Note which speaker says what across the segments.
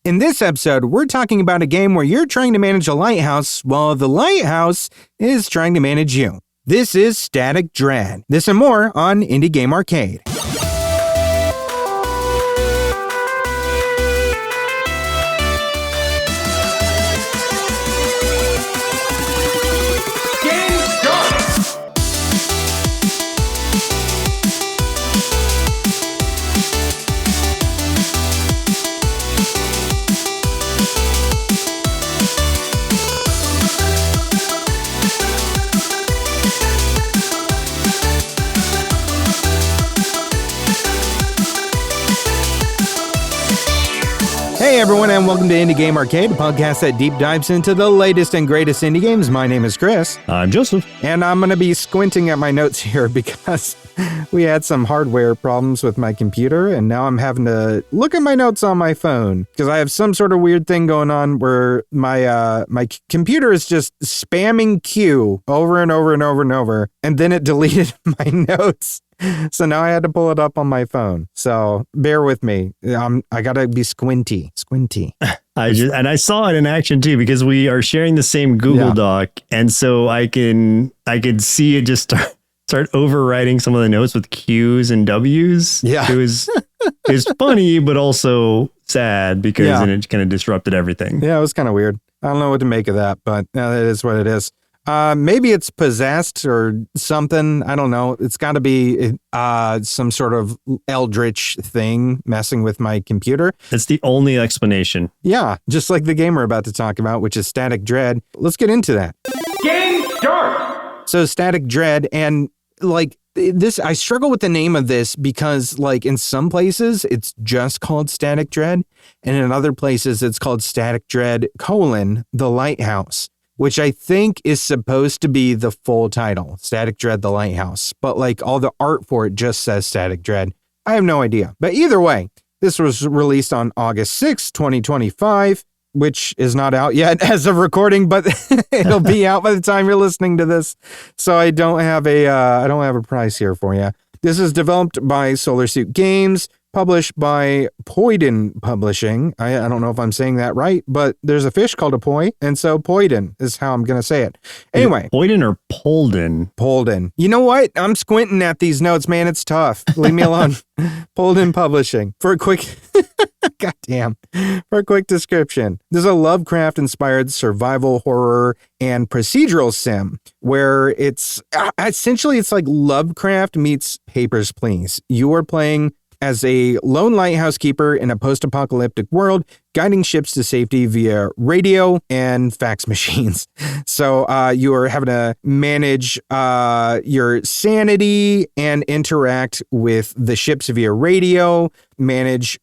Speaker 1: In this episode, we're talking about a game where you're trying to manage a lighthouse while the lighthouse is trying to manage you. This is Static Dread. This and more on Indie Game Arcade. Hey everyone, and welcome to Indie Game Arcade, a podcast that deep dives into the latest and greatest indie games. My name is Chris.
Speaker 2: I'm Joseph.
Speaker 1: And I'm going to be squinting at my notes here because we had some hardware problems with my computer, and now I'm having to look at my notes on my phone because I have some sort of weird thing going on where my computer is just spamming Q over and over and over and over, and then it deleted my notes. So now I had to pull it up on my phone. So bear with me. I gotta be squinty.
Speaker 2: I saw it in action too, because we are sharing the same Google Doc, and so I could see it just start overwriting some of the notes with Q's and W's.
Speaker 1: Yeah,
Speaker 2: it's funny, but also sad because it kind of disrupted everything.
Speaker 1: Yeah, it was kind of weird. I don't know what to make of that, but it is what it is. Maybe it's possessed or something. I don't know. It's got to be some sort of eldritch thing messing with my computer.
Speaker 2: That's the only explanation.
Speaker 1: Yeah, just like the game we're about to talk about, which is Static Dread. Let's get into that.
Speaker 3: Game start!
Speaker 1: So Static Dread, and like this, I struggle with the name of this because like in some places it's just called Static Dread, and in other places it's called Static Dread: The Lighthouse, which I think is supposed to be the full title, Static Dread: The Lighthouse. But like all the art for it just says Static Dread. I have no idea. But either way, this was released on August 6th, 2025, which is not out yet as of recording, but it'll be out by the time you're listening to this. So I don't have a price here for you. This is developed by Solar Suit Games, published by Poiden Publishing. I don't know if I'm saying that right, but there's a fish called a poi, and so Poiden is how I'm going to say it. Anyway.
Speaker 2: Poiden or Polden?
Speaker 1: Polden. You know what? I'm squinting at these notes, man. It's tough. Leave me alone. Poiden Publishing. For a quick... For a quick description, this is a Lovecraft-inspired survival horror and procedural sim where it's essentially like Lovecraft meets Papers, Please. You are playing as a lone lighthouse keeper in a post-apocalyptic world, guiding ships to safety via radio and fax machines. So you are having to manage your sanity and interact with the ships via radio, manage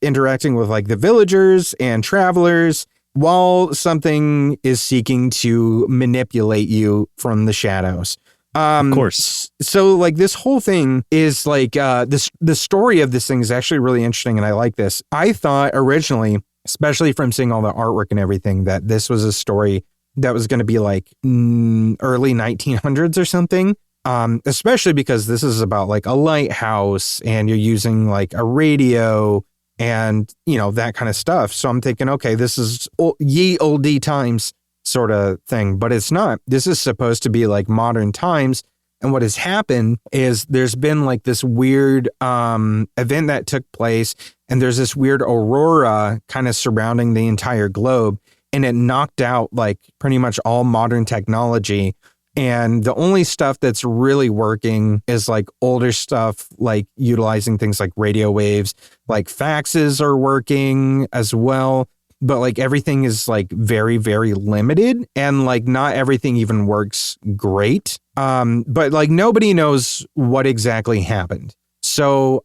Speaker 1: interacting with like the villagers and travelers, while something is seeking to manipulate you from the shadows.
Speaker 2: Of course.
Speaker 1: So like this whole thing is like the story of this thing is actually really interesting, and I like this. I thought originally, especially from seeing all the artwork and everything, that this was a story that was going to be like early 1900s or something. Especially because this is about like a lighthouse and you're using like a radio and that kind of stuff. So I'm thinking, okay, this is ye olde times sort of thing, but it's not. This is supposed to be like modern times. And what has happened is there's been like this weird event that took place, and there's this weird aurora kind of surrounding the entire globe, and it knocked out like pretty much all modern technology. And the only stuff that's really working is like older stuff, like utilizing things like radio waves, like faxes are working as well. But like everything is like very, very limited, and like not everything even works great. But like nobody knows what exactly happened. So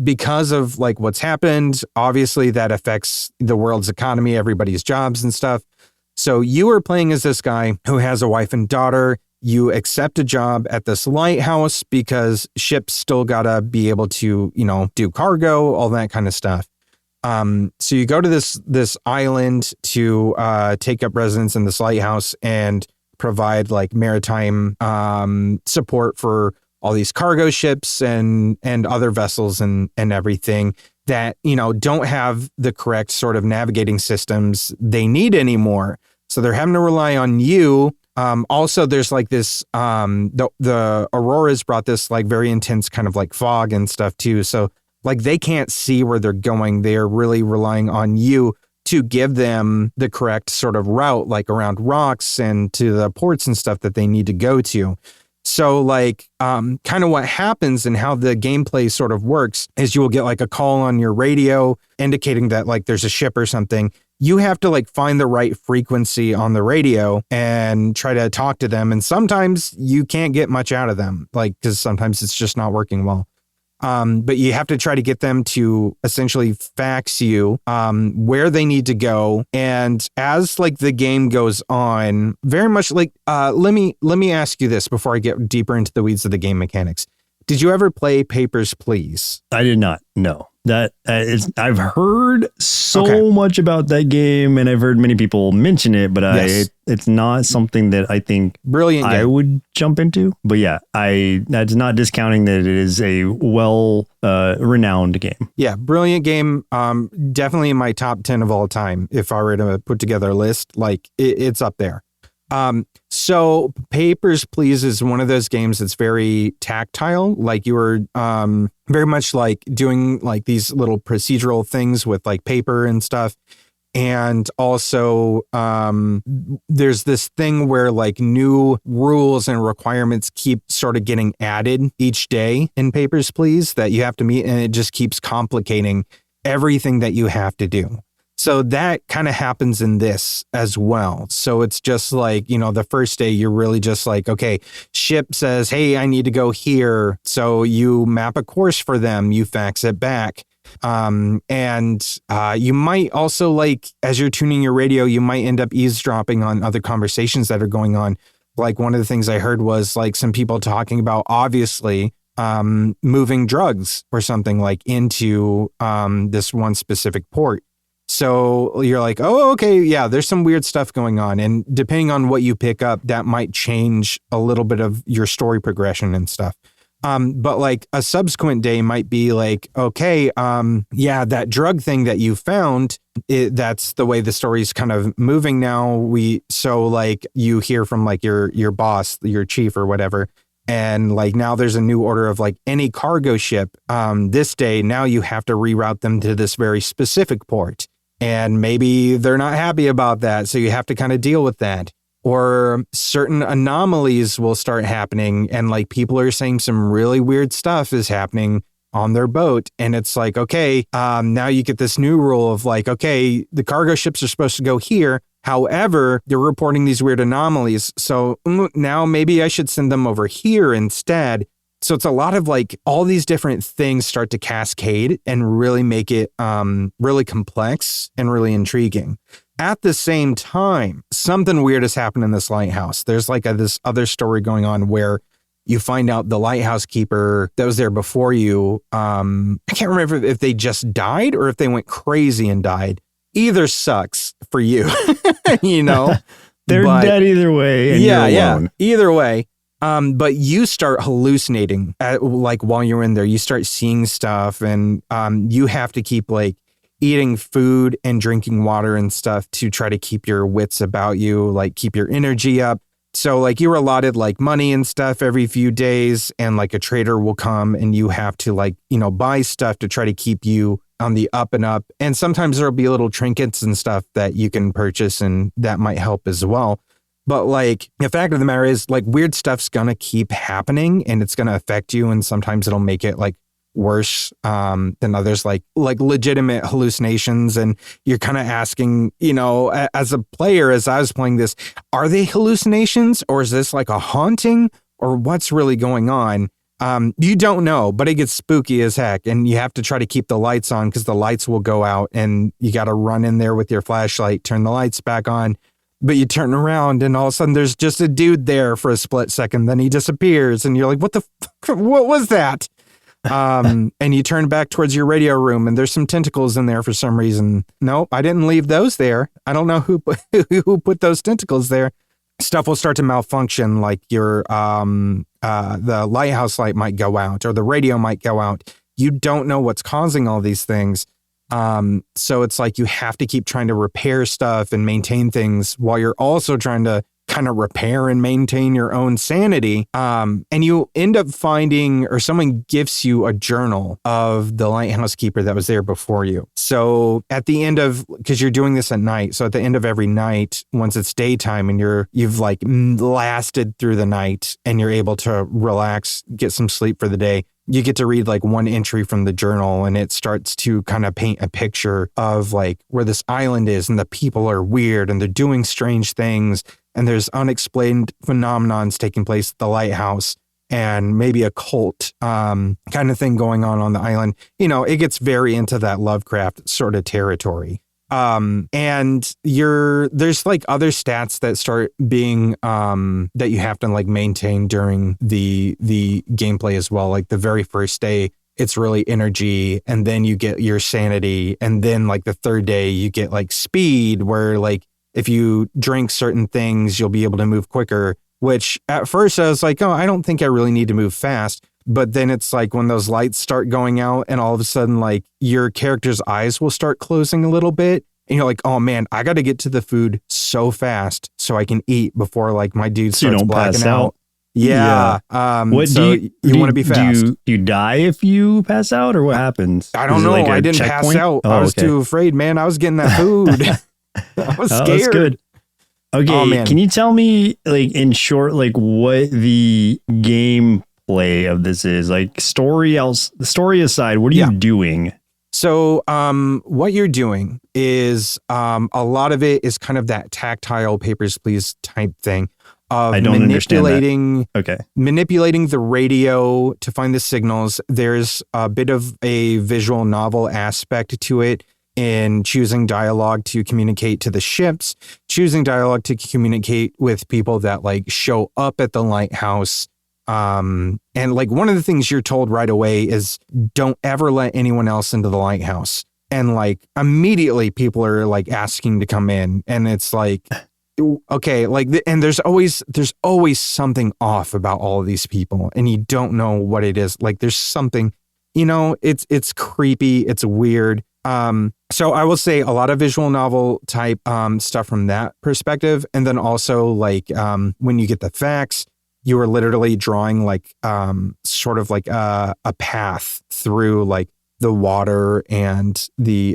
Speaker 1: because of like what's happened, obviously that affects the world's economy, everybody's jobs and stuff. So you are playing as this guy who has a wife and daughter. You accept a job at this lighthouse because ships still gotta be able to, do cargo, all that kind of stuff. So you go to this island to take up residence in this lighthouse and provide like maritime support for all these cargo ships and other vessels and everything that, don't have the correct sort of navigating systems they need anymore. So they're having to rely on you. Also, there's like this, the Auroras brought this like very intense kind of like fog and stuff too. So like they can't see where they're going. They're really relying on you to give them the correct sort of route, like around rocks and to the ports and stuff that they need to go to. So like kind of what happens and how the gameplay sort of works is you will get like a call on your radio indicating that like there's a ship or something. You have to like find the right frequency on the radio and try to talk to them. And sometimes you can't get much out of them, like, because sometimes it's just not working well. But you have to try to get them to essentially fax you where they need to go. And as like the game goes on, very much like let me ask you this before I get deeper into the weeds of the game mechanics. Did you ever play Papers, Please?
Speaker 2: I did not. No. That is, I've heard so much about that game, and I've heard many people mention it, but it's not something that I think
Speaker 1: brilliant game.
Speaker 2: I would jump into. But yeah, that's not discounting that it is a renowned game.
Speaker 1: Yeah, brilliant game. Definitely in my top 10 of all time. If I were to put together a list, like it's up there. So Papers, Please is one of those games that's very tactile. Like you were very much like doing like these little procedural things with like paper and stuff. And also there's this thing where like new rules and requirements keep sort of getting added each day in Papers, Please that you have to meet. And it just keeps complicating everything that you have to do. So that kind of happens in this as well. So it's just like, the first day you're really just like, okay, ship says, hey, I need to go here. So you map a course for them, you fax it back. And you might also like, as you're tuning your radio, you might end up eavesdropping on other conversations that are going on. Like one of the things I heard was like some people talking about obviously moving drugs or something like into this one specific port. So you're like, oh, okay, yeah, there's some weird stuff going on. And depending on what you pick up, that might change a little bit of your story progression and stuff. But like a subsequent day might be like, okay, yeah, that drug thing that you found, that's the way the story's kind of moving now. So like you hear from like your boss, your chief or whatever. And like now there's a new order of like any cargo ship this day. Now you have to reroute them to this very specific port. And maybe they're not happy about that. So you have to kind of deal with that. Or certain anomalies will start happening. And like people are saying some really weird stuff is happening on their boat. And it's like, okay, now you get this new rule of like, okay, the cargo ships are supposed to go here. However, they're reporting these weird anomalies. So now maybe I should send them over here instead. So it's a lot of like all these different things start to cascade and really make it really complex and really intriguing. At the same time, something weird has happened in this lighthouse. There's like this other story going on where you find out the lighthouse keeper that was there before you. I can't remember if they just died or if they went crazy and died. Either sucks for you,
Speaker 2: They're dead either way. And you're alone.
Speaker 1: Either way. But you start hallucinating like while you're in there, you start seeing stuff and you have to keep like eating food and drinking water and stuff to try to keep your wits about you, like keep your energy up. So like you were allotted like money and stuff every few days and like a trader will come and you have to like, buy stuff to try to keep you on the up and up. And sometimes there'll be little trinkets and stuff that you can purchase and that might help as well. But like the fact of the matter is like weird stuff's going to keep happening and it's going to affect you. And sometimes it'll make it like worse than others, like legitimate hallucinations. And you're kind of asking, as a player, as I was playing this, are they hallucinations or is this like a haunting or what's really going on? You don't know, but it gets spooky as heck. And you have to try to keep the lights on because the lights will go out and you got to run in there with your flashlight, turn the lights back on. But you turn around and all of a sudden there's just a dude there for a split second. Then he disappears and you're like, what the fuck? What was that? And you turn back towards your radio room and there's some tentacles in there for some reason. Nope, I didn't leave those there. I don't know who put those tentacles there. Stuff will start to malfunction, like your the lighthouse light might go out or the radio might go out. you don't know what's causing all these things. So it's like you have to keep trying to repair stuff and maintain things while you're also trying to kind of repair and maintain your own sanity. And you end up finding, or someone gifts you a journal of the lighthouse keeper that was there before you. So at the end of, because you're doing this at night, so at the end of every night, once it's daytime and you've like lasted through the night and you're able to relax, get some sleep for the day, you get to read like one entry from the journal, and it starts to kind of paint a picture of like where this island is, and the people are weird and they're doing strange things, and there's unexplained phenomenons taking place at the lighthouse, and maybe a cult kind of thing going on the island. You know, it gets very into that Lovecraft sort of territory. And there's like other stats that start being that you have to like maintain during the gameplay as well. Like the very first day, it's really energy, and then you get your sanity, and then like the third day you get like speed, where like if you drink certain things you'll be able to move quicker, which at first I was like, oh, I don't think I really need to move fast. But then it's like when those lights start going out and all of a sudden like your character's eyes will start closing a little bit. And you're like, oh man, I got to get to the food so fast so I can eat before like my dude starts blacking out. Yeah.
Speaker 2: What
Speaker 1: so
Speaker 2: do
Speaker 1: you want to be fast.
Speaker 2: Do you die if you pass out, or what happens?
Speaker 1: I don't know.
Speaker 2: Like
Speaker 1: I didn't pass out. I was too afraid, man. I was getting that food. I was scared.
Speaker 2: That's good. Okay. Can you tell me like in short, like what the gameplay of this is? Like the story aside, what are you doing?
Speaker 1: So what you're doing is a lot of it is kind of that tactile Papers, Please type thing of
Speaker 2: I don't
Speaker 1: manipulating
Speaker 2: manipulating
Speaker 1: the radio to find the signals. There's a bit of a visual novel aspect to it in choosing dialogue to communicate to the ships, choosing dialogue to communicate with people that like show up at the lighthouse. And like one of the things you're told right away is don't ever let anyone else into the lighthouse. And like immediately people are like asking to come in, and it's like, okay, like, and there's always something off about all of these people, and you don't know what it is. Like there's something, you know, it's creepy. It's weird. So I will say a lot of visual novel type, stuff from that perspective. And then also like, when you get the facts, you are literally drawing like sort of like a path through like the water and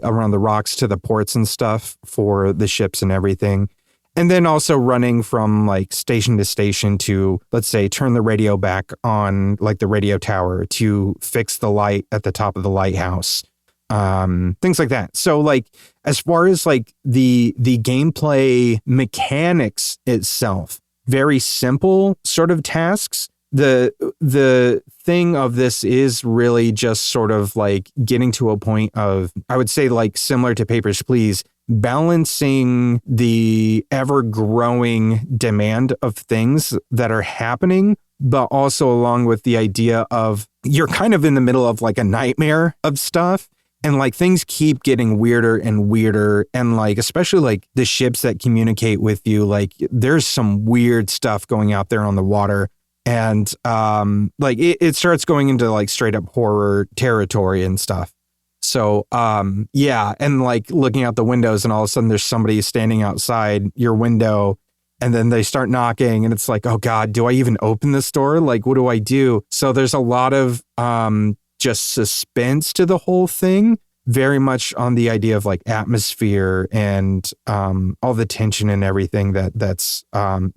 Speaker 1: around the rocks to the ports and stuff for the ships and everything. And then also running from like station to station to, let's say, turn the radio back on like the radio tower to fix the light at the top of the lighthouse. Things like that. So like as far as like the gameplay mechanics itself, very simple sort of tasks. The thing of this is really just sort of like getting to a point of, I would say like similar to Papers, Please, balancing the ever growing demand of things that are happening, but also along with the idea of you're kind of in the middle of like a nightmare of stuff. And like things keep getting weirder and weirder. And like, especially like the ships that communicate with you, like there's some weird stuff going out there on the water. And like it starts going into like straight up horror territory and stuff. So yeah. And like looking out the windows and all of a sudden there's somebody standing outside your window, and then they start knocking, and it's like, oh God, do I even open this door? Like, what do I do? So there's a lot of just suspense to the whole thing, very much on the idea of like atmosphere and all the tension and everything that's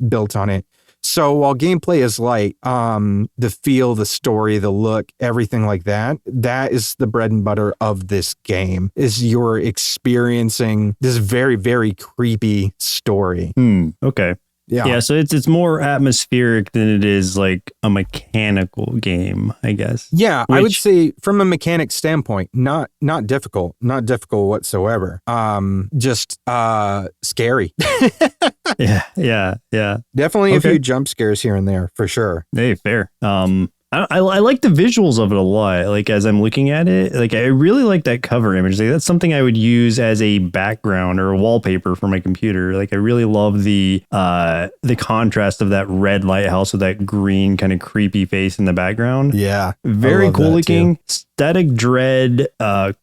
Speaker 1: built on it. So while gameplay is light, the feel, the story, the look, everything like that, that is the bread and butter of this game, is you're experiencing this very, very creepy story.
Speaker 2: Okay. Yeah, so it's more atmospheric than it is like a mechanical game, I guess.
Speaker 1: Yeah, I would say from a mechanic standpoint, not difficult whatsoever. Just scary.
Speaker 2: Yeah.
Speaker 1: Definitely a few jump scares here and there for sure.
Speaker 2: Hey, fair. I like the visuals of it a lot. Like as I'm looking at it, like I really like that cover image. Like, that's something I would use as a background or a wallpaper for my computer. Like I really love the contrast of that red lighthouse with that green kind of creepy face in the background.
Speaker 1: Yeah,
Speaker 2: very cool looking. Too. Static Dread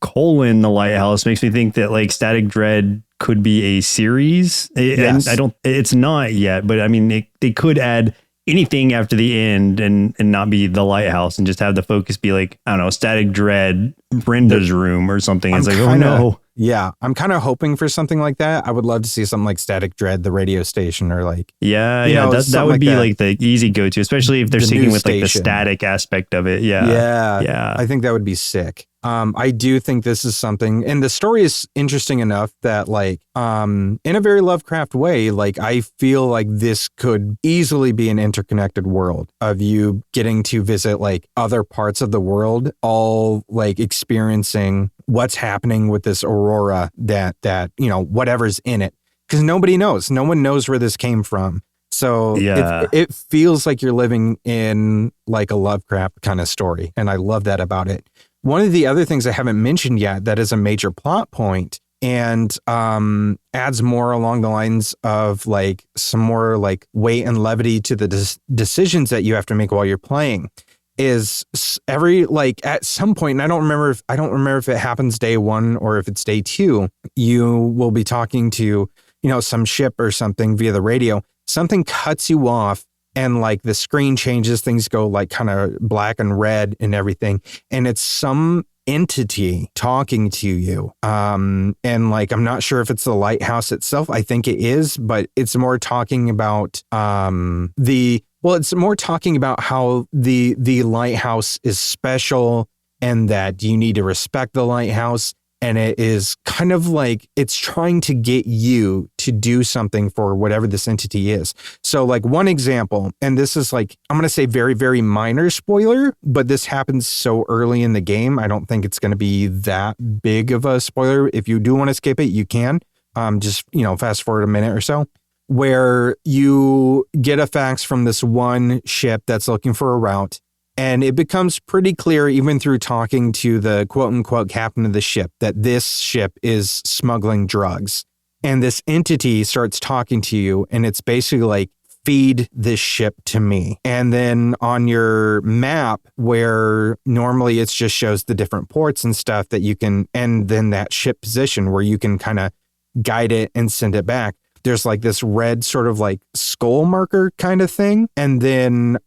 Speaker 2: colon the lighthouse makes me think that like Static Dread could be a series.
Speaker 1: Yes.
Speaker 2: And it's not yet, but I mean they could add anything after the end and not be the lighthouse and just have the focus be like, I don't know, Static Dread, Brenda's room or something. It's like, oh no.
Speaker 1: Yeah, I'm kind of hoping for something like that. I would love to see something like Static Dread, the radio station, or like...
Speaker 2: that would be like the easy go-to, especially if they're sticking with like the static aspect of it.
Speaker 1: Yeah. I think that would be sick. I do think this is something, and the story is interesting enough that like, in a very Lovecraft way, like I feel like this could easily be an interconnected world of you getting to visit like other parts of the world, all like experiencing what's happening with this aurora that, you know, whatever's in it, because nobody knows. No one knows where this came from. So it feels like you're living in like a Lovecraft kind of story. And I love that about it. One of the other things I haven't mentioned yet that is a major plot point and adds more along the lines of like some more like weight and levity to the decisions that you have to make while you're playing is every like at some point, and I don't remember if it happens day one or if it's day two, you will be talking to, you know, some ship or something via the radio. Something cuts you off and like the screen changes, things go like kind of black and red and everything. And it's some entity talking to you. And like, I'm not sure if it's the lighthouse itself. I think it is, but it's more talking about it's more talking about how the lighthouse is special and that you need to respect the lighthouse. And it is kind of like it's trying to get you to do something for whatever this entity is. So like one example, and this is like, I'm going to say very, very minor spoiler, but this happens so early in the game. I don't think it's going to be that big of a spoiler. If you do want to skip it, you can. Just, you know, fast forward a minute or so, where you get a fax from this one ship that's looking for a route. And it becomes pretty clear, even through talking to the quote unquote captain of the ship, that this ship is smuggling drugs. And this entity starts talking to you, and it's basically like, feed this ship to me. And then on your map, where normally it just shows the different ports and stuff that you can, and then that ship position where you can kind of guide it and send it back. There's like this red sort of like skull marker kind of thing. And then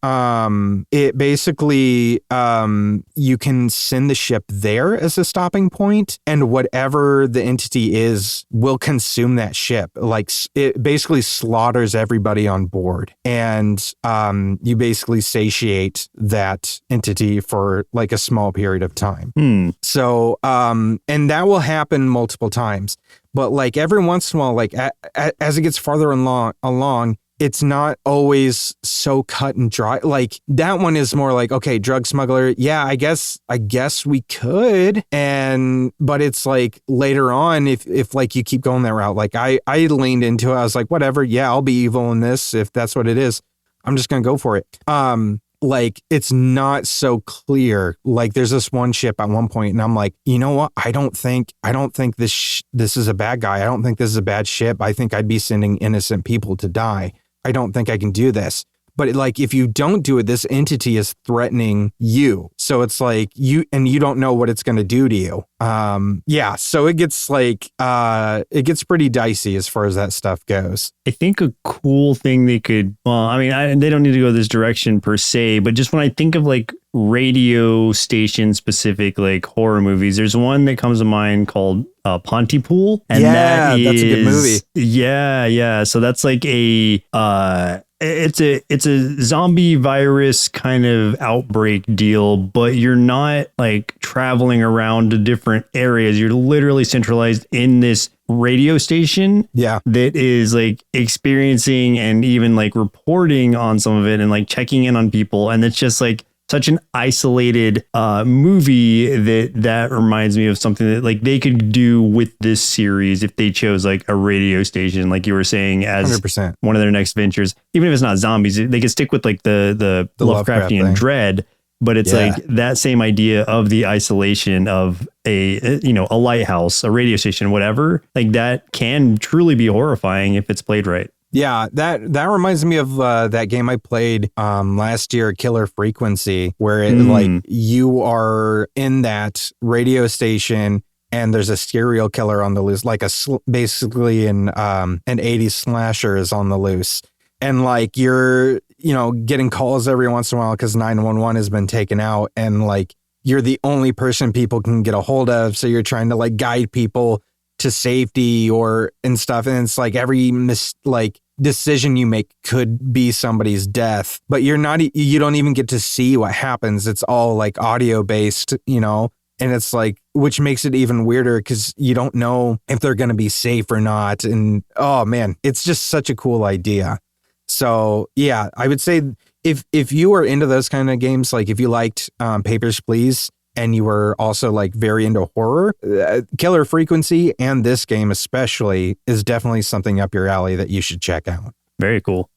Speaker 1: it basically, you can send the ship there as a stopping point, and whatever the entity is will consume that ship. Like it basically slaughters everybody on board. And you basically satiate that entity for like a small period of time. So, and that will happen multiple times. But like every once in a while, like as it gets farther along, it's not always so cut and dry. Like that one is more like, okay, drug smuggler. Yeah, I guess we could. But it's like later on, if like you keep going that route, like I leaned into it. I was like, whatever. Yeah, I'll be evil in this. If that's what it is, I'm just going to go for it. Like it's not so clear. Like there's this one ship at one point and I'm like, you know what? I don't think this is a bad guy. I don't think this is a bad ship. I think I'd be sending innocent people to die. I don't think I can do this. But like, if you don't do it, this entity is threatening you. So it's like you don't know what it's going to do to you. So it gets like, it gets pretty dicey as far as that stuff goes.
Speaker 2: I think a cool thing they could, they don't need to go this direction per se, but just when I think of like radio station specific, like horror movies, there's one that comes to mind called Pontypool. And that's a good movie. Yeah. So that's like it's a zombie virus kind of outbreak deal, but you're not like traveling around to different areas. You're literally centralized in this radio station that is like experiencing and even like reporting on some of it and like checking in on people. And it's just like such an isolated movie that reminds me of something that like they could do with this series if they chose like a radio station, like you were saying, as 100%. One of their next ventures. Even if it's not zombies, they could stick with like the Lovecraftian dread but it's like that same idea of the isolation of a lighthouse, a radio station, whatever, like that can truly be horrifying if it's played right.
Speaker 1: Yeah, that reminds me of that game I played last year, Killer Frequency, where it like you are in that radio station and there's a serial killer on the loose, like basically an 80s slasher is on the loose, and like you're getting calls every once in a while because 911 has been taken out, and like you're the only person people can get a hold of, so you're trying to like guide people to safety and stuff, and it's like every decision you make could be somebody's death, but you don't even get to see what happens. It's all like audio based, and it's like, which makes it even weirder because you don't know if they're going to be safe or not. And oh man, it's just such a cool idea. So yeah, I would say if you are into those kind of games, like if you liked Papers, Please, and you were also like very into horror, Killer Frequency and this game especially is definitely something up your alley that you should check out.
Speaker 2: Very cool.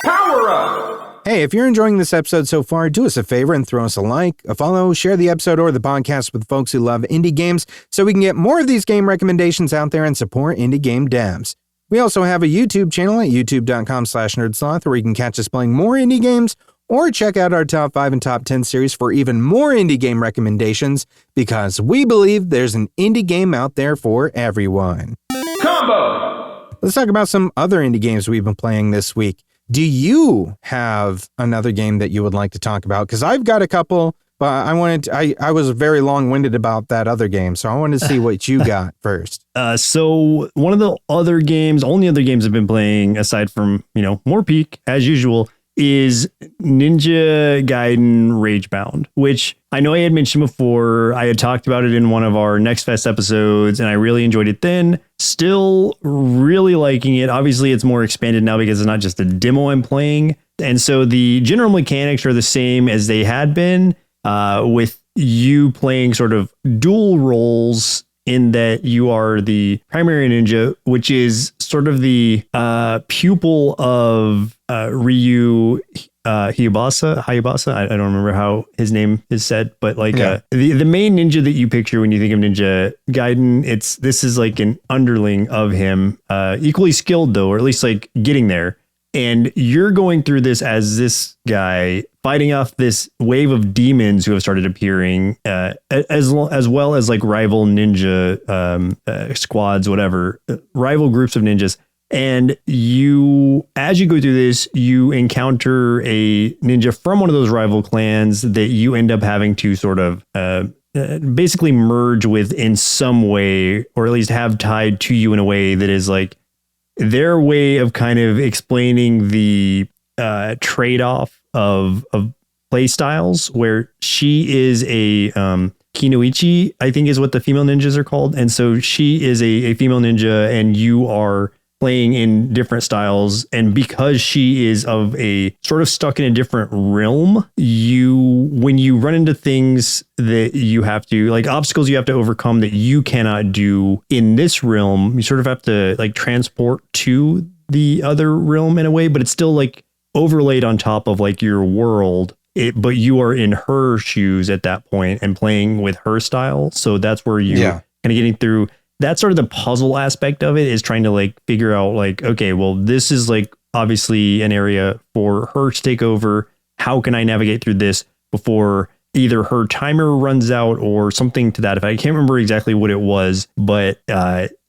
Speaker 3: Power up!
Speaker 1: Hey, if you're enjoying this episode so far, do us a favor and throw us a like, a follow, share the episode or the podcast with folks who love indie games so we can get more of these game recommendations out there and support indie game devs. We also have a YouTube channel at youtube.com/nerdsloth where you can catch us playing more indie games, or check out our top 5 and top 10 series for even more indie game recommendations, because we believe there's an indie game out there for everyone.
Speaker 3: Combo!
Speaker 1: Let's talk about some other indie games we've been playing this week. Do you have another game that you would like to talk about? Because I've got a couple, but I was very long-winded about that other game, so I wanted to see what you got first.
Speaker 2: So one of the only other games I've been playing, aside from, more Peak, as usual, is Ninja Gaiden Ragebound, which I know I had mentioned before. I had talked about it in one of our Next Fest episodes, and I really enjoyed it then. Still really liking it. Obviously, it's more expanded now because it's not just a demo I'm playing. And so the general mechanics are the same as they had been, with you playing sort of dual roles in that you are the primary ninja, which is sort of the pupil of Ryu Hayabasa. I don't remember how his name is said, but like the main ninja that you picture when you think of Ninja Gaiden, this is like an underling of him, equally skilled though, or at least like getting there. And you're going through this as this guy fighting off this wave of demons who have started appearing, as well as like rival ninja squads, whatever, rival groups of ninjas. And as you go through this, you encounter a ninja from one of those rival clans that you end up having to sort of basically merge with in some way, or at least have tied to you in a way that is like their way of kind of explaining the trade-off of play styles, where she is a Kinoichi, I think is what the female ninjas are called. And so she is a female ninja, and you are playing in different styles. And because she is of a sort of stuck in a different realm, when you run into things that you have to, like obstacles you have to overcome that you cannot do in this realm, you sort of have to like transport to the other realm in a way, but it's still like overlaid on top of like your world. But you are in her shoes at that point and playing with her style. So that's where you kind of getting through. That's sort of the puzzle aspect of it, is trying to like figure out like, okay, well, this is like obviously an area for her to take over. How can I navigate through this before either her timer runs out or something to that effect? I can't remember exactly what it was, but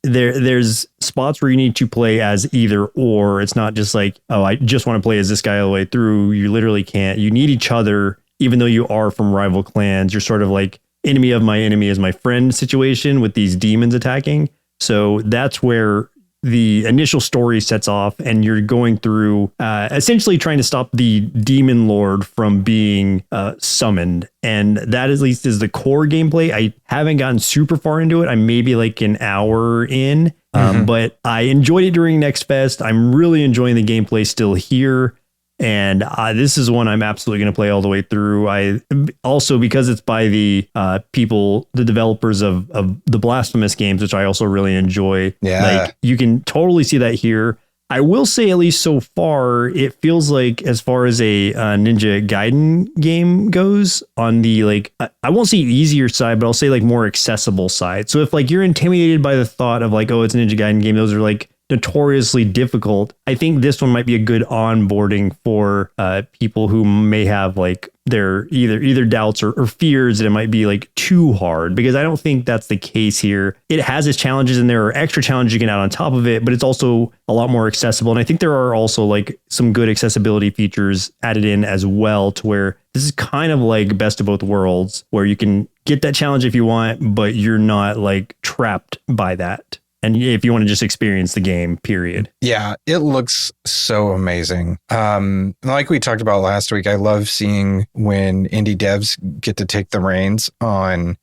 Speaker 2: there's spots where you need to play as either or. It's not just like, oh, I just want to play as this guy all the way through. You literally can't. You need each other, even though you are from rival clans. You're sort of like enemy of my enemy is my friend situation with these demons attacking. So that's where the initial story sets off, and you're going through essentially trying to stop the demon lord from being summoned. And that at least is the core gameplay. I haven't gotten super far into it. I'm maybe like an hour in, but I enjoyed it during Next Fest. I'm really enjoying the gameplay still here. And this is one I'm absolutely going to play all the way through. I also, because it's by the the developers of the Blasphemous games, which I also really enjoy. Yeah, like you can totally see that here. I will say, at least so far, it feels like as far as a Ninja Gaiden game goes, on the like, I won't say easier side, but I'll say like more accessible side. So if like you're intimidated by the thought of like, oh, it's a Ninja Gaiden game, those are like notoriously difficult. I think this one might be a good onboarding for people who may have like their either doubts or fears that it might be like too hard, because I don't think that's the case here. It has its challenges and there are extra challenges you can add on top of it, but it's also a lot more accessible. And I think there are also like some good accessibility features added in as well, to where this is kind of like best of both worlds, where you can get that challenge if you want, but you're not like trapped by that. And if you want to just experience the game, period. Yeah,
Speaker 1: it looks so amazing. Like we talked about last week, I love seeing when indie devs get to take the reins on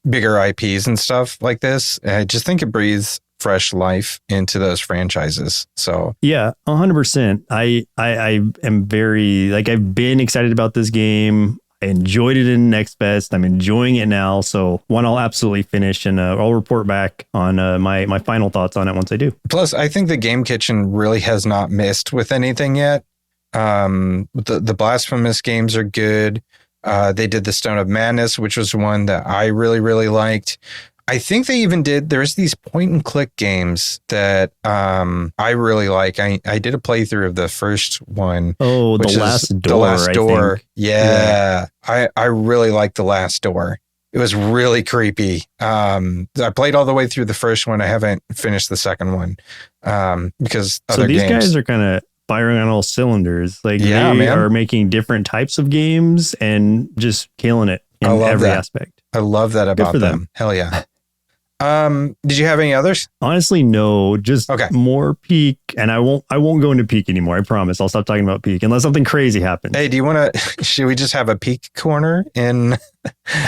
Speaker 1: bigger IPs and stuff like this. I just think it breathes fresh life into those franchises. So
Speaker 2: yeah, 100%. I am very, like, I've been excited about this game. I enjoyed it in Next Fest. I'm enjoying it now. So one, I'll absolutely finish, and I'll report back on my final thoughts on it once I do.
Speaker 1: Plus, I think the Game Kitchen really has not missed with anything yet. The Blasphemous games are good. They did the Stone of Madness, which was one that I really, really liked. I think they even there's these point and click games that I really like. I did a playthrough of the first one.
Speaker 2: Oh, The Last Door.
Speaker 1: The Last Door. Yeah. I really liked The Last Door. It was really creepy. I played all the way through the first one. I haven't finished the second one because other games.
Speaker 2: So these guys are kind of firing on all cylinders. Like they are making different types of games and just killing it in every aspect.
Speaker 1: I love that about them. Hell yeah. Did you have any others?
Speaker 2: Honestly, no, just more Peak, and I won't go into Peak anymore. I promise. I'll stop talking about Peak unless something crazy happens.
Speaker 1: Hey, do you want to, should we just have a Peak corner in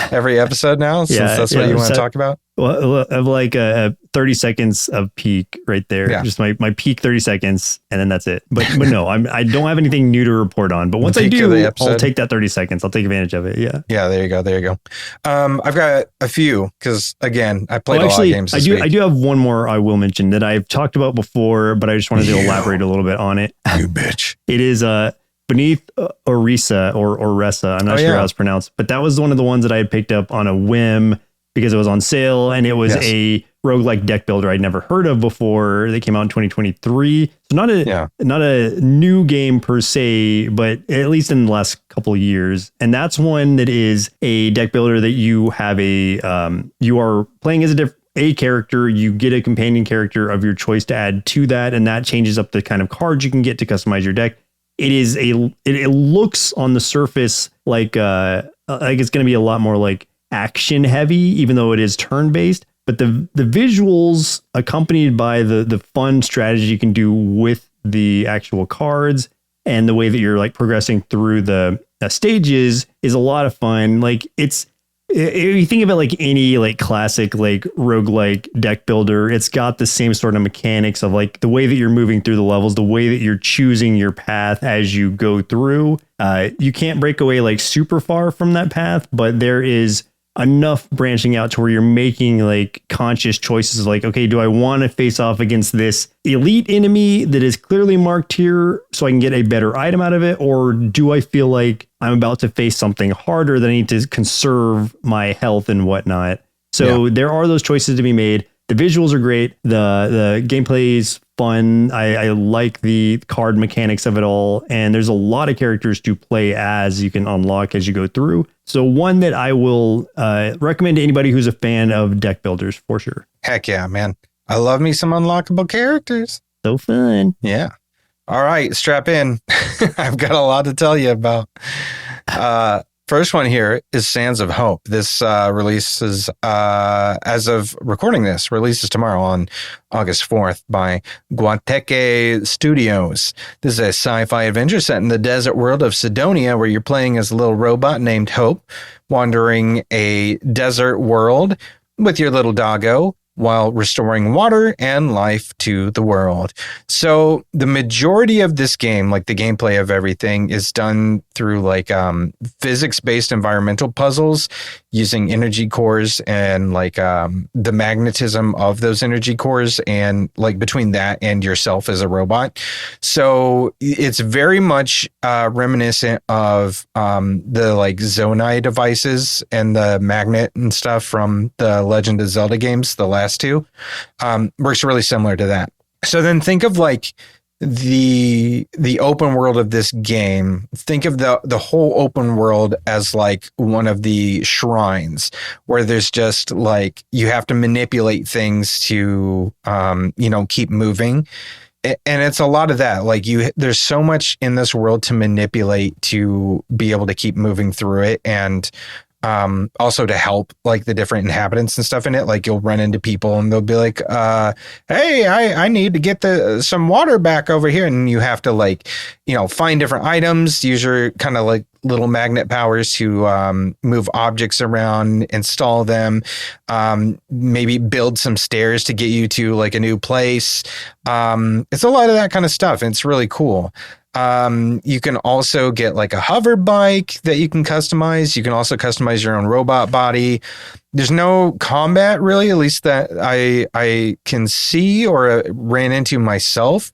Speaker 1: every episode now? Since that's what you want to talk about?
Speaker 2: Well, I have like 30 seconds of Peak right there. Yeah. Just my Peak 30 seconds, and then that's it. But no, I don't have anything new to report on. But once I do, I'll take that 30 seconds. I'll take advantage of it. Yeah.
Speaker 1: Yeah, there you go. I've got a few because, again, I played a lot of games this week.
Speaker 2: I do have one more I will mention that I've talked about before, but I just wanted to elaborate a little bit on it.
Speaker 1: You bitch.
Speaker 2: It is Beneath Oresa or Oresa. I'm not sure how it's pronounced, but that was one of the ones that I had picked up on a whim because it was on sale, and it was a roguelike deck builder I'd never heard of before. They came out in 2023. So not a new game per se, but at least in the last couple of years. And that's one that is a deck builder that you have you are playing as a character, you get a companion character of your choice to add to that, and that changes up the kind of cards you can get to customize your deck. It looks on the surface like it's going to be a lot more like action heavy, even though it is turn based. But the visuals accompanied by the fun strategy you can do with the actual cards and the way that you're like progressing through the stages is a lot of fun. Like if you think of it like any like classic like roguelike deck builder, it's got the same sort of mechanics of like the way that you're moving through the levels, the way that you're choosing your path as you go through. You can't break away like super far from that path, but there is enough branching out to where you're making like conscious choices like, okay, do I want to face off against this elite enemy that is clearly marked here so I can get a better item out of it? Or do I feel like I'm about to face something harder that I need to conserve my health and whatnot? So there are those choices to be made. The visuals are great. The gameplay is fun. I like the card mechanics of it all. And there's a lot of characters to play as you can unlock as you go through. So one that I will recommend to anybody who's a fan of deck builders for sure.
Speaker 1: Heck yeah, man. I love me some unlockable characters.
Speaker 2: So fun.
Speaker 1: Yeah. All right, strap in. I've got a lot to tell you about. First one here is Sands of Hope. This releases, as of recording this, releases tomorrow on August 4th by Guateque Studios. This is a sci-fi adventure set in the desert world of Sidonia, where you're playing as a little robot named Hope, wandering a desert world with your little doggo while restoring water and life to the world. So the majority of this game, like the gameplay of everything, is done through like physics-based environmental puzzles using energy cores and like the magnetism of those energy cores, and like between that and yourself as a robot. So it's very much reminiscent of the like Zonai devices and the magnet and stuff from the Legend of Zelda games, the last two. Works really similar to that. So then think of like the open world of this game. Think of the whole open world as like one of the shrines where there's just like you have to manipulate things to keep moving. And it's a lot of that. Like there's so much in this world to manipulate to be able to keep moving through it, and also to help like the different inhabitants and stuff in it. Like you'll run into people and they'll be like, hey, I need to get some water back over here. And you have to like, find different items, use your kind of like little magnet powers to move objects around, install them, maybe build some stairs to get you to like a new place. It's a lot of that kind of stuff. And it's really cool. You can also get like a hover bike that you can customize. You can also customize your own robot body. There's no combat really, at least that I can see or ran into myself.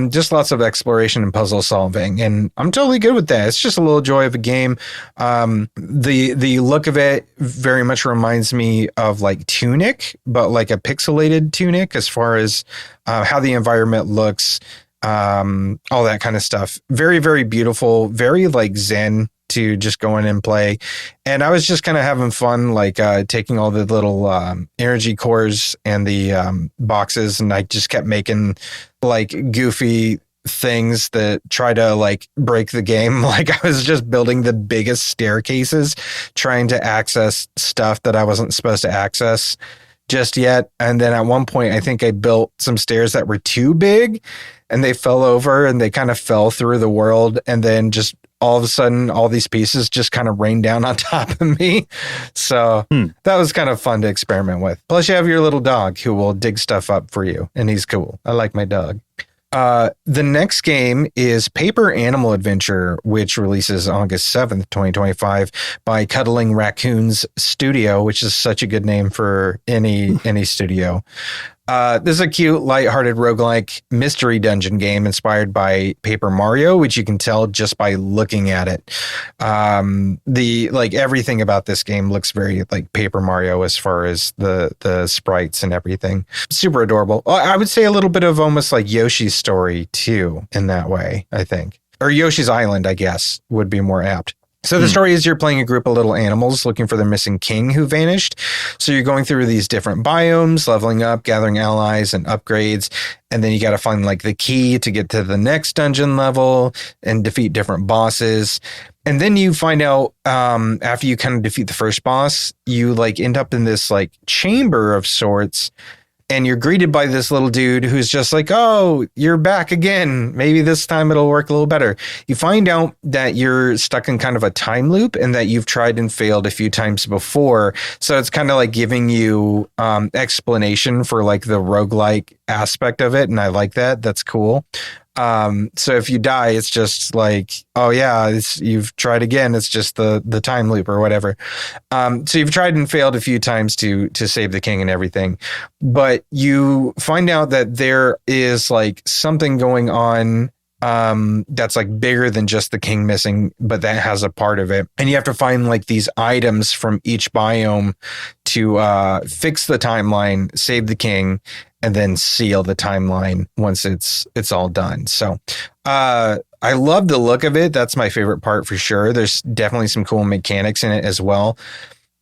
Speaker 1: Just lots of exploration and puzzle solving, and I'm totally good with that. It's just a little joy of a game. The look of it very much reminds me of like Tunic, but like a pixelated Tunic as far as how the environment looks. All that kind of stuff. Very, very beautiful, very like zen to just go in and play. And I was just kind of having fun, like taking all the little energy cores and the boxes, and I just kept making like goofy things that try to like break the game. Like I was just building the biggest staircases, trying to access stuff that I wasn't supposed to access just yet. And then at one point, I think I built some stairs that were too big, and they fell over and they kind of fell through the world. And then just all of a sudden, all these pieces just kind of rained down on top of me. So that was kind of fun to experiment with. Plus you have your little dog who will dig stuff up for you, and he's cool. I like my dog. The next game is Paper Animal Adventure, which releases August 7th, 2025 by Cuddling Raccoons Studio, which is such a good name for any studio. This is a cute, lighthearted roguelike mystery dungeon game inspired by Paper Mario, which you can tell just by looking at it. Everything about this game looks very like Paper Mario as far as the sprites and everything. Super adorable. I would say a little bit of almost like Yoshi's Story too, in that way, I think. Or Yoshi's Island, I guess, would be more apt. So the story is you're playing a group of little animals looking for their missing king who vanished. So you're going through these different biomes, leveling up, gathering allies and upgrades. And then you got to find like the key to get to the next dungeon level and defeat different bosses. And then you find out after you kind of defeat the first boss, you like end up in this like chamber of sorts. And you're greeted by this little dude who's just like, oh, you're back again. Maybe this time it'll work a little better. You find out that you're stuck in kind of a time loop and that you've tried and failed a few times before. So it's kind of like giving you explanation for like the roguelike aspect of it. And I like that. That's cool. So if you die, it's just like, oh yeah, you've tried again. It's just the time loop or whatever. So you've tried and failed a few times to save the king and everything, but you find out that there is like something going on that's like bigger than just the king missing, but that has a part of it. And you have to find like these items from each biome to fix the timeline, save the king, and then seal the timeline once it's all done. So I love the look of it. That's my favorite part for sure. There's definitely some cool mechanics in it as well.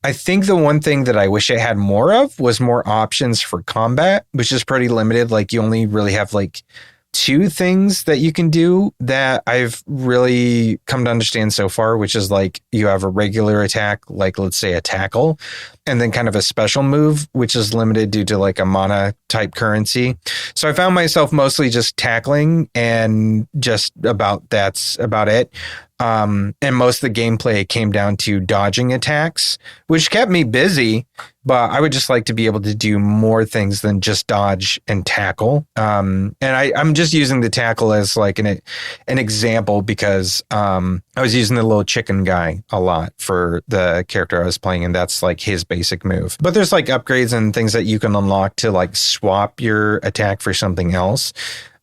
Speaker 1: I think the one thing that I wish I had more of was more options for combat, which is pretty limited. Like you only really have like 2 things that you can do that I've really come to understand so far, which is like you have a regular attack, like let's say a tackle, and then kind of a special move, which is limited due to like a mana type currency. So I found myself mostly just tackling, and just that's about it. And most of the gameplay came down to dodging attacks, which kept me busy. But I would just like to be able to do more things than just dodge and tackle. And I'm just using the tackle as like an example because I was using the little chicken guy a lot for the character I was playing, and that's like his basic move. But there's like upgrades and things that you can unlock to like swap your attack for something else.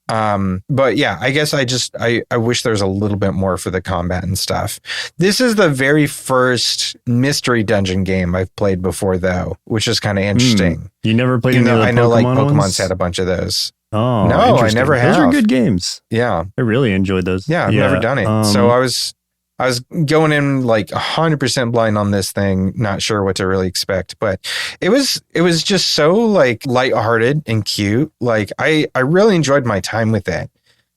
Speaker 1: But yeah, I guess I wish there was a little bit more for the combat and stuff. This is the very first mystery dungeon game I've played before, though, which is kind of interesting.
Speaker 2: You never played any of the
Speaker 1: I know, like Pokemon's
Speaker 2: ones?
Speaker 1: had a bunch of those.
Speaker 2: Oh,
Speaker 1: no, I never have.
Speaker 2: Those are good games.
Speaker 1: Yeah,
Speaker 2: I really enjoyed those.
Speaker 1: Yeah, I've never done it. So I was going in like 100% blind on this thing, not sure what to really expect, but it was just so like lighthearted and cute. Like I really enjoyed my time with it.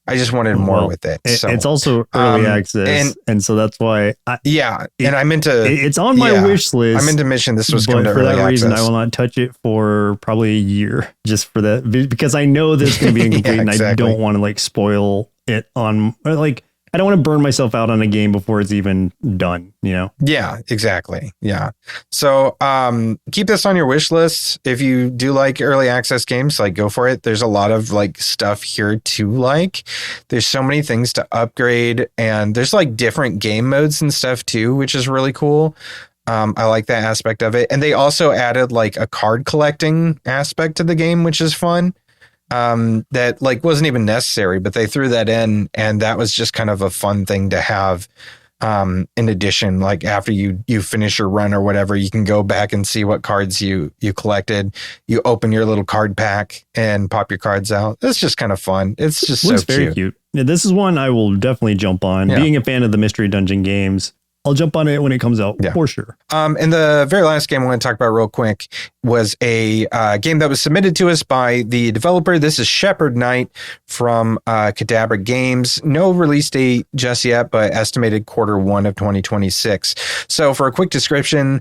Speaker 1: I just wanted more with it. So
Speaker 2: it's also early access, and so that's why.
Speaker 1: And I meant to.
Speaker 2: It's on my wish list.
Speaker 1: I meant to mention this was coming to
Speaker 2: for
Speaker 1: early
Speaker 2: that reason,
Speaker 1: access.
Speaker 2: I will not touch it for probably a year, just for that, because I know this is going to be incomplete, and I don't want to like spoil it on like. I don't want to burn myself out on a game before it's even done, you know?
Speaker 1: Yeah, exactly. Yeah. So keep this on your wish list. If you do like early access games, like go for it. There's a lot of like stuff here to like. There's so many things to upgrade, and there's like different game modes and stuff too, which is really cool. I like that aspect of it. And they also added like a card collecting aspect to the game, which is fun. That like wasn't even necessary, but they threw that in, and that was just kind of a fun thing to have. In addition, like after you finish your run or whatever, you can go back and see what cards you collected. You open your little card pack and pop your cards out. It's just kind of fun. It's just so
Speaker 2: very cute. Yeah, this is one I will definitely jump on. Yeah. Being a fan of the Mystery Dungeon games, I'll jump on it when it comes out for sure. And the very last game I want to talk about real quick was a game that was submitted to us by the developer. This is Shepherd Knight from Cadabra Games. No release date just yet, but estimated Q1 of 2026. So for a quick description,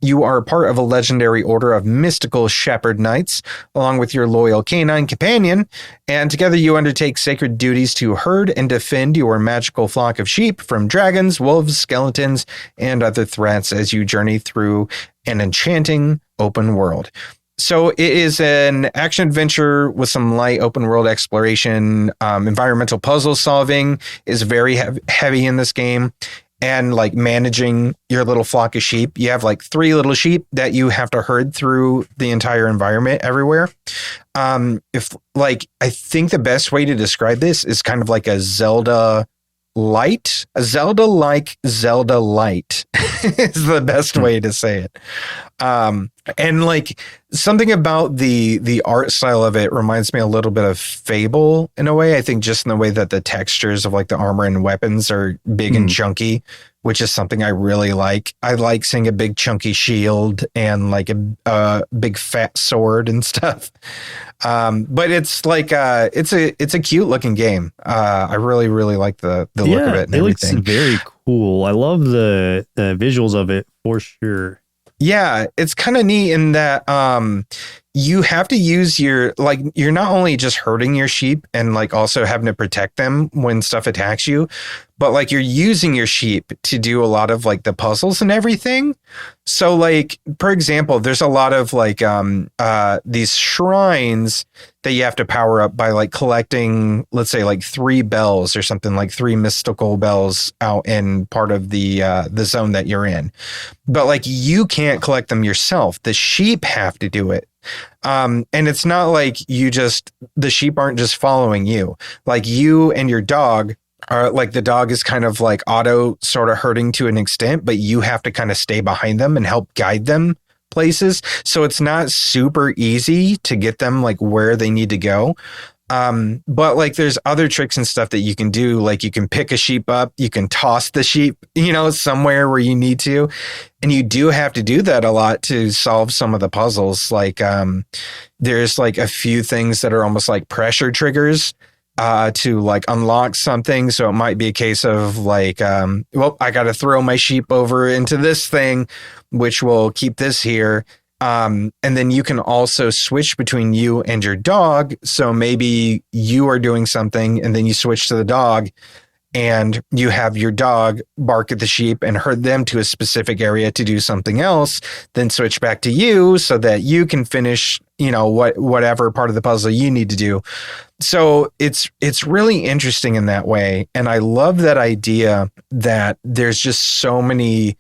Speaker 2: you are part of a legendary order of mystical shepherd knights, along with your loyal canine companion, and together you undertake sacred duties to herd and defend your magical flock of sheep from dragons, wolves, skeletons, and other threats as you journey through an enchanting open world. So it is an action adventure with some light open world exploration. Environmental puzzle solving is very heavy in this game. And like managing your little flock of sheep. You have like 3 little sheep that you have to herd through the entire environment everywhere. I think the best way to describe this is kind of like a Zelda light, like Zelda light is the best way to say it. And like something about the art style of it reminds me a little bit of Fable in a way. I think just in the way that the textures of like the armor and weapons are big and chunky, which is something I really like. I like seeing a big chunky shield and like a big fat sword and stuff. But it's like it's a cute looking game. I really like the look of it and everything. It looks very cool. I love the visuals of it for sure.
Speaker 1: Yeah, it's kind of neat in that you have to use you're not only just herding your sheep and like also having to protect them when stuff attacks you, but like you're using your sheep to do a lot of like the puzzles and everything. So like, for example, there's a lot of like these shrines that you have to power up by like collecting, let's say like 3 bells or something, like 3 mystical bells out in part of the zone that you're in. But like you can't collect them yourself. The sheep have to do it. And it's not like the sheep aren't just following you. Like you and your dog are like, the dog is kind of like auto sort of herding to an extent, but you have to kind of stay behind them and help guide them places. So it's not super easy to get them like where they need to go. But like there's other tricks and stuff that you can do. Like you can pick a sheep up, you can toss the sheep, somewhere where you need to. And you do have to do that a lot to solve some of the puzzles. Like, there's like a few things that are almost like pressure triggers, to like unlock something. So it might be a case of like, I got to throw my sheep over into this thing, which will keep this here. And then you can also switch between you and your dog. So maybe you are doing something and then you switch to the dog and you have your dog bark at the sheep and herd them to a specific area to do something else, then switch back to you so that you can finish, whatever part of the puzzle you need to do. So it's really interesting in that way. And I love that idea that there's just so many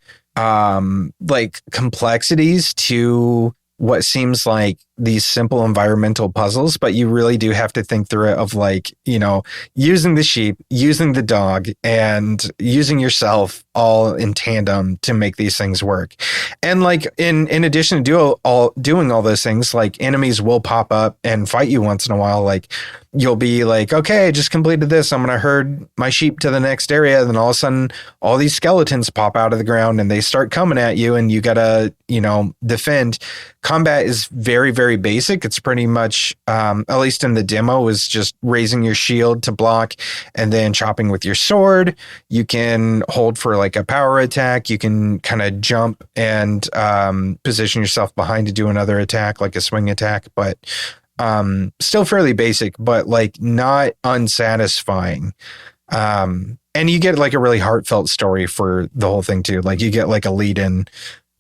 Speaker 1: complexities to what seems like these simple environmental puzzles, but you really do have to think through it of using the sheep, using the dog, and using yourself all in tandem to make these things work. And in addition to doing all those things, enemies will pop up and fight you once in a while. You'll be like, okay, I just completed this. I'm going to herd my sheep to the next area. Then all of a sudden, all these skeletons pop out of the ground and they start coming at you, and you got to, defend. Combat is very, very basic. It's pretty much, at least in the demo, is just raising your shield to block and then chopping with your sword. You can hold for a power attack. You can kind of jump and position yourself behind to do another attack, like a swing attack, but still fairly basic, but not unsatisfying. And you get a really heartfelt story for the whole thing too. You get a lead in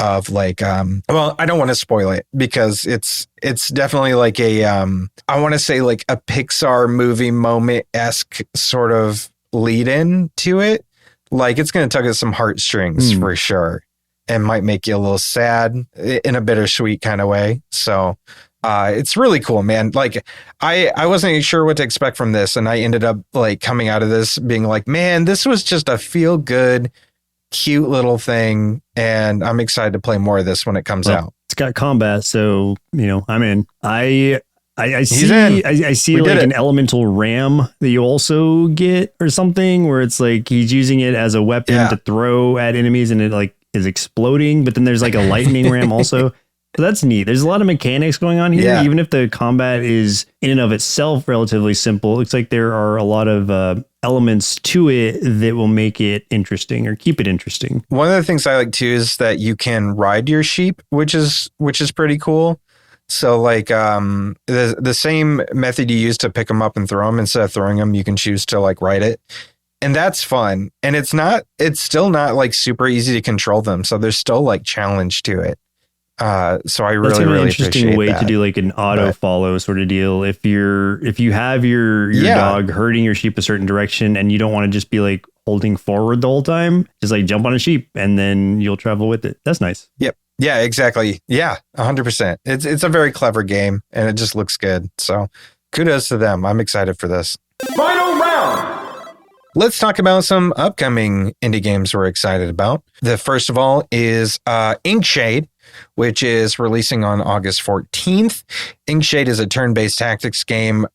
Speaker 1: of well, I don't want to spoil it because it's definitely I want to say a Pixar movie moment-esque sort of lead in to it. It's going to tug at some heartstrings for sure, and might make you a little sad in a bittersweet kind of way. So it's really cool, man. I wasn't sure what to expect from this, and I ended up coming out of this being man, this was just a feel good, cute little thing, and I'm excited to play more of this when it comes out.
Speaker 2: It's got combat, so I'm in. I see an elemental ram that you also get or something where it's he's using it as a weapon to throw at enemies, and it is exploding, but then there's a lightning ram also. So that's neat. There's a lot of mechanics going on here. Yeah. Even if the combat is in and of itself relatively simple, it looks like there are a lot of elements to it that will make it interesting or keep it interesting.
Speaker 1: One of the things I like too is that you can ride your sheep, which is pretty cool. So the same method you use to pick them up and throw them, instead of throwing them, you can choose to ride it. And that's fun. And it's still not super easy to control them. So there's still challenge to it. So I really, really
Speaker 2: interesting way to do an auto follow sort of deal. If you have your dog herding your sheep a certain direction and you don't want to just be holding forward the whole time, just jump on a sheep and then you'll travel with it. That's nice.
Speaker 1: Yep. Yeah, exactly. Yeah, 100%. It's a very clever game and it just looks good. So kudos to them. I'm excited for this.
Speaker 3: Final round.
Speaker 1: Let's talk about some upcoming indie games we're excited about. The first of all is Inkshade, which is releasing on August 14th. Inkshade is a turn-based tactics game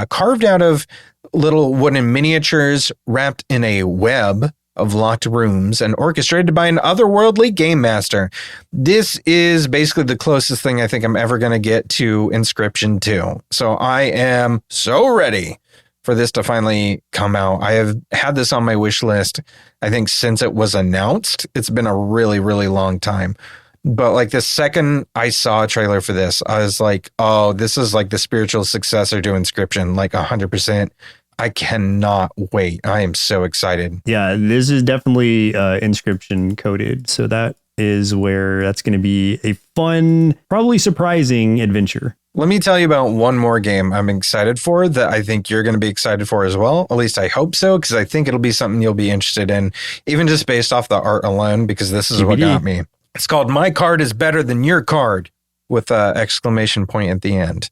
Speaker 1: carved out of little wooden miniatures wrapped in a web of locked rooms and orchestrated by an otherworldly game master. This is basically the closest thing I think I'm ever going to get to Inscription 2. So I am so ready for this to finally come out. I have had this on my wish list, I think, since it was announced. It's been a really, really long time. But the second I saw a trailer for this, I was like, oh, this is the spiritual successor to Inscription, 100%. I cannot wait. I am so excited.
Speaker 2: Yeah, this is definitely Inscription coded. So that is where that's going to be a fun, probably surprising adventure.
Speaker 1: Let me tell you about one more game I'm excited for that I think you're going to be excited for as well. At least I hope so, because I think it'll be something you'll be interested in, even just based off the art alone, because this is what got me. It's called My Card is Better Than Your Card, with an exclamation point at the end.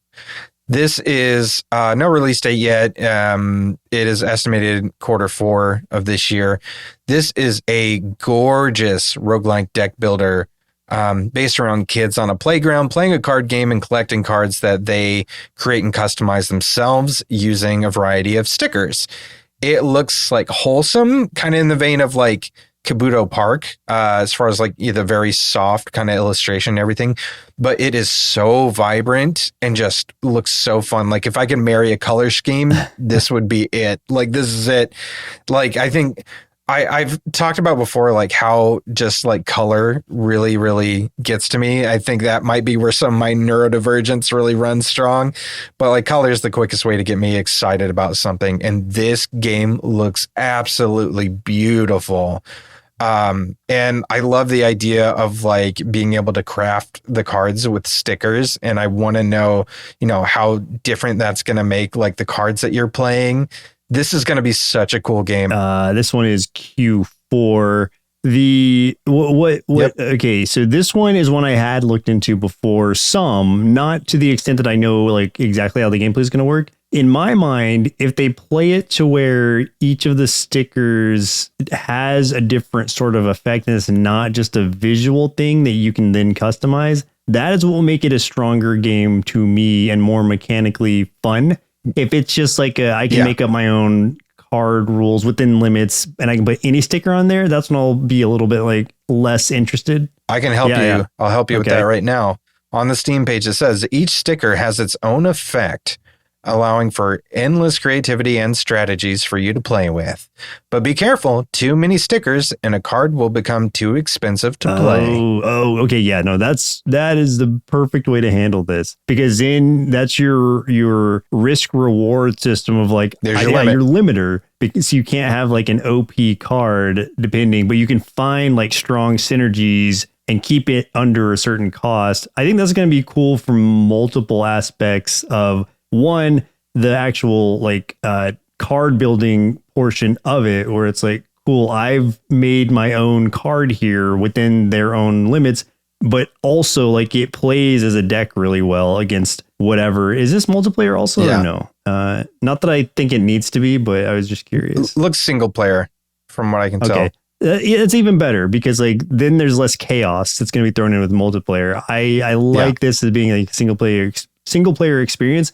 Speaker 1: This is no release date yet. It is estimated Q4 of this year. This is a gorgeous roguelike deck builder based around kids on a playground playing a card game and collecting cards that they create and customize themselves using a variety of stickers. It looks wholesome, kind of in the vein of Kabuto Park, as far as the very soft kind of illustration and everything, but it is so vibrant and just looks so fun. If I could marry a color scheme, this would be it. This is it. I think I've talked about before, like how just like color really, really gets to me. I think that might be where some of my neurodivergence really runs strong. But like color is the quickest way to get me excited about something. And this game looks absolutely beautiful. And I love the idea of like being able to craft the cards with stickers. And I want to know, how different that's going to make like the cards that you're playing. This is going to be such a cool game.
Speaker 2: This one is Q4. What? Yep. Okay, so this one is one I had looked into before, not to the extent that I know like exactly how the gameplay is going to work. In my mind, if they play it to where each of the stickers has a different sort of effect and it's not just a visual thing that you can then customize, that is what will make it a stronger game to me and more mechanically fun. If it's just like I can make up my own card rules within limits and I can put any sticker on there, that's when I'll be a little bit like less interested.
Speaker 1: I can help you. Yeah. I'll help you with that right now. On the Steam page, it says each sticker has its own effect, allowing for endless creativity and strategies for you to play with. But be careful, too many stickers and a card will become too expensive to play.
Speaker 2: Oh, okay. Yeah, no, that is the perfect way to handle this, because that's your risk reward system of like,
Speaker 1: your
Speaker 2: limiter, because you can't have like an OP card depending, but you can find like strong synergies and keep it under a certain cost. I think that's going to be cool from multiple aspects of, one, the actual like card building portion of it, where it's like, cool, I've made my own card here within their own limits, but also like it plays as a deck really well against whatever. Is this multiplayer also?
Speaker 1: Yeah.
Speaker 2: Or no? Not that I think it needs to be, but I was just curious.
Speaker 1: Looks single player from what I can tell.
Speaker 2: It's even better because like then there's less chaos that's going to be thrown in with multiplayer. I like this as being a single player experience.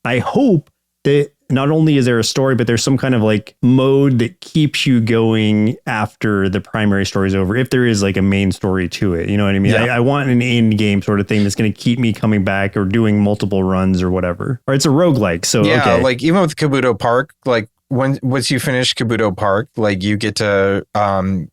Speaker 2: I hope that not only is there a story, but there's some kind of like mode that keeps you going after the primary story is over. If there is like a main story to it, you know what I mean?
Speaker 1: Yeah.
Speaker 2: I want an end game sort of thing that's going to keep me coming back or doing multiple runs or whatever. Or it's a roguelike. So,
Speaker 1: like even with Kabuto Park, like once you finish Kabuto Park, like you get to,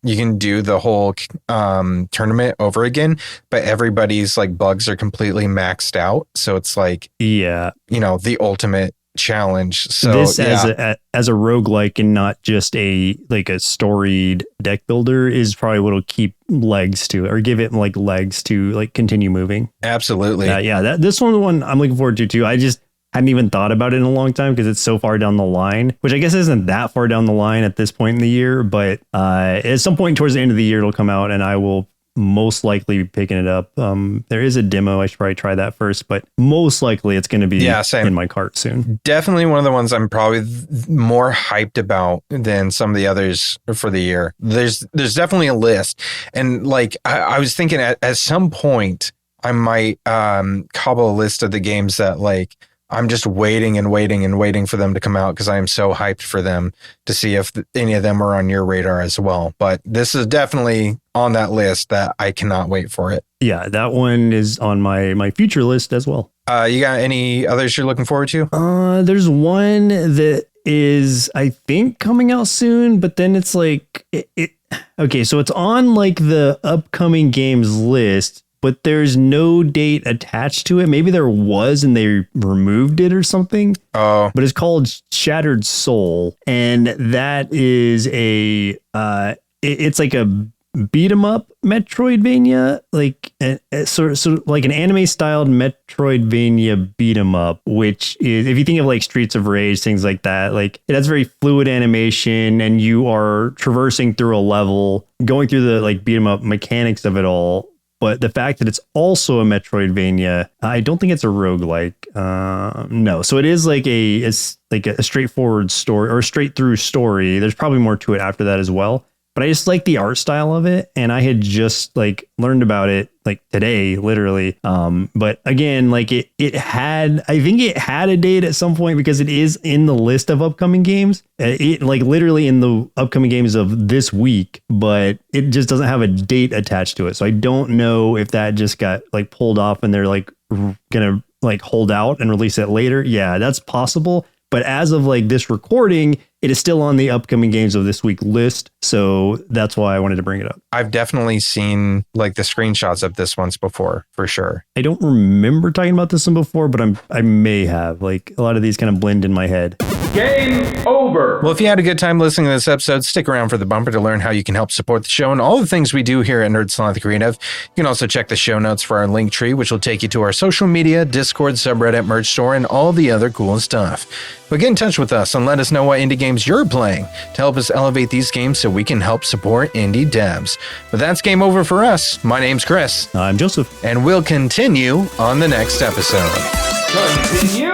Speaker 1: you can do the whole tournament over again, but everybody's like bugs are completely maxed out. So it's like, the ultimate challenge. So
Speaker 2: this as a roguelike and not just a storied deck builder is probably what'll keep legs to it, or give it like legs to like continue moving.
Speaker 1: Absolutely.
Speaker 2: This one I'm looking forward to too. I just hadn't even thought about it in a long time because it's so far down the line, which I guess isn't that far down the line at this point in the year, but at some point towards the end of the year, it'll come out and I will most likely be picking it up. There is a demo. I should probably try that first, but most likely it's going to be in my cart soon.
Speaker 1: Definitely one of the ones I'm probably more hyped about than some of the others for the year. There's definitely a list. And like, I was thinking at some point I might cobble a list of the games that like, I'm just waiting and waiting and waiting for them to come out because I am so hyped for them to see if any of them are on your radar as well. But this is definitely on that list that I cannot wait for it.
Speaker 2: Yeah, that one is on my future list as well.
Speaker 1: You got any others you're looking forward to?
Speaker 2: There's one that is, I think, coming out soon, but then it's like, okay, so it's on like the upcoming games list, but there's no date attached to it. Maybe there was and they removed it or something.
Speaker 1: Oh.
Speaker 2: But it's called Shattered Soul. And that is it's like a beat 'em up Metroidvania, like sort of like an anime styled Metroidvania beat 'em up, which is, if you think of like Streets of Rage, things like that, like it has very fluid animation and you are traversing through a level, going through the like beat 'em up mechanics of it all. But the fact that it's also a Metroidvania, I don't think it's a roguelike. No. So it is like a straightforward story or a straight through story. There's probably more to it after that as well. But I just like the art style of it. And I had just like learned about it like today, literally. But again, like I think it had a date at some point because it is in the list of upcoming games. It like literally in the upcoming games of this week, but it just doesn't have a date attached to it. So I don't know if that just got like pulled off and they're like gonna like hold out and release it later. Yeah, that's possible. But as of like this recording, it is still on the upcoming games of this week list. So that's why I wanted to bring it up.
Speaker 1: I've definitely seen like the screenshots of this once before, for sure.
Speaker 2: I don't remember talking about this one before, but I may have. Like a lot of these kind of blend in my head.
Speaker 3: Game over.
Speaker 1: Well, if you had a good time listening to this episode, stick around for the bumper to learn how you can help support the show and all the things we do here at Sloth Creative. You can also check the show notes for our link tree, which will take you to our social media, Discord, subreddit, merch store, and all the other cool stuff. But get in touch with us and let us know what indie games you're playing to help us elevate these games so we can help support indie devs. But that's game over for us. My name's Chris.
Speaker 2: I'm Joseph.
Speaker 1: And we'll continue on the next episode.
Speaker 3: Continue.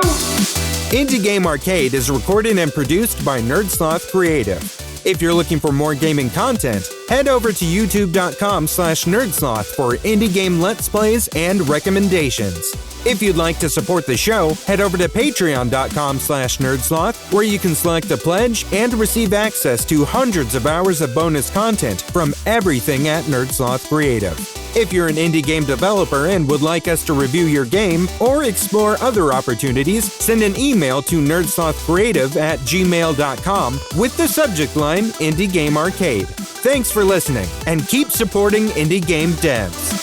Speaker 1: Indie Game Arcade is recorded and produced by Sloth Creative. If you're looking for more gaming content, head over to youtube.com/nerdsloth for indie game let's plays and recommendations. If you'd like to support the show, head over to patreon.com/nerdsloth, where you can select a pledge and receive access to hundreds of hours of bonus content from everything at Sloth Creative. If you're an indie game developer and would like us to review your game or explore other opportunities, send an email to nerdslothcreative@gmail.com with the subject line Indie Game Arcade. Thanks for listening, and keep supporting indie game devs.